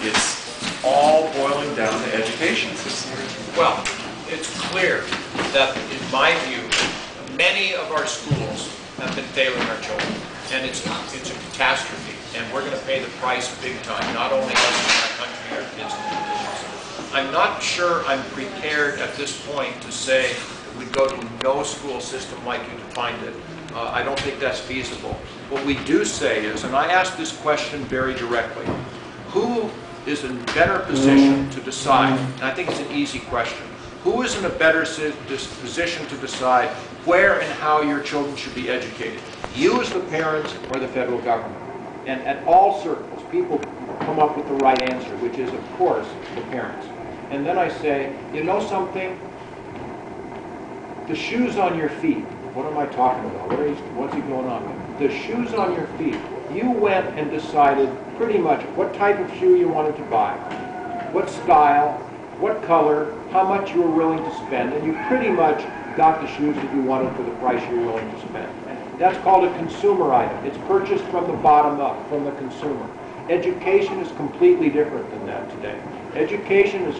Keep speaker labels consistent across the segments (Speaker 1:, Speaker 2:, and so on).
Speaker 1: it's all boiling down to education.
Speaker 2: Well, it's clear that, in my view, many of our schools have been failing our children, and it's a catastrophe, and we're going to pay the price big time, not only us in our country, our kids in the schools. I'm not sure I'm prepared at this point to say we go to no school system like you defined it. I don't think that's feasible. What we do say is, and I ask this question very directly, who is in a better position to decide? And I think it's an easy question. Who is in a better position to decide where and how your children should be educated? You as the parents or the federal government? And at all circles, people come up with the right answer, which is, of course, the parents. And then I say, you know something? The shoes on your feet. What am I talking about? What's he going on with? The shoes on your feet. You went and decided pretty much what type of shoe you wanted to buy, what style, what color, how much you were willing to spend, and you pretty much got the shoes that you wanted for the price you were willing to spend. That's called a consumer item. It's purchased from the bottom up, from the consumer. Education is completely different than that today. Education is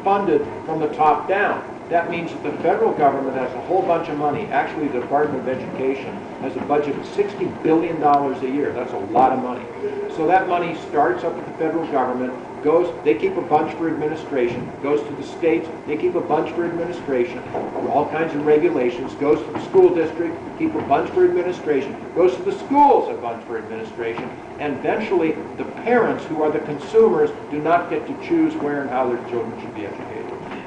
Speaker 2: funded from the top down. That means that the federal government has a whole bunch of money. Actually, the Department of Education has a budget of $60 billion a year. That's a lot of money. So that money starts up at the federal government, they keep a bunch for administration, goes to the states, they keep a bunch for administration, all kinds of regulations, goes to the school district, keep a bunch for administration, goes to the schools, a bunch for administration, and eventually the parents, who are the consumers, do not get to choose where and how their children should be educated.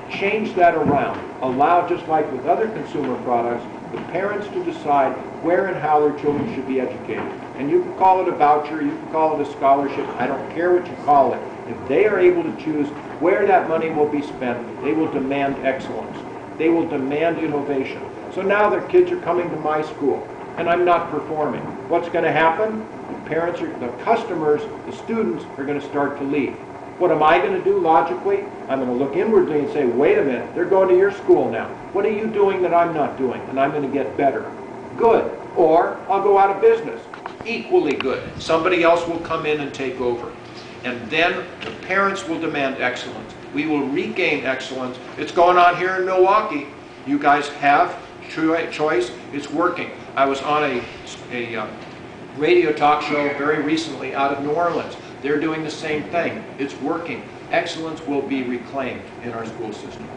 Speaker 2: Change that around. Allow, just like with other consumer products, the parents to decide where and how their children should be educated. And you can call it a voucher, you can call it a scholarship, I don't care what you call it. If they are able to choose where that money will be spent, they will demand excellence. They will demand innovation. So now their kids are coming to my school, and I'm not performing. What's going to happen? The customers, the students are going to start to leave. What am I going to do logically? I'm going to look inwardly and say, wait a minute, they're going to your school now. What are you doing that I'm not doing? And I'm going to get better. Good. Or I'll go out of business. Equally good. Somebody else will come in and take over. And then the parents will demand excellence. We will regain excellence. It's going on here in Milwaukee. You guys have choice. It's working. I was on a radio talk show very recently out of New Orleans. They're doing the same thing. It's working. Excellence will be reclaimed in our school system.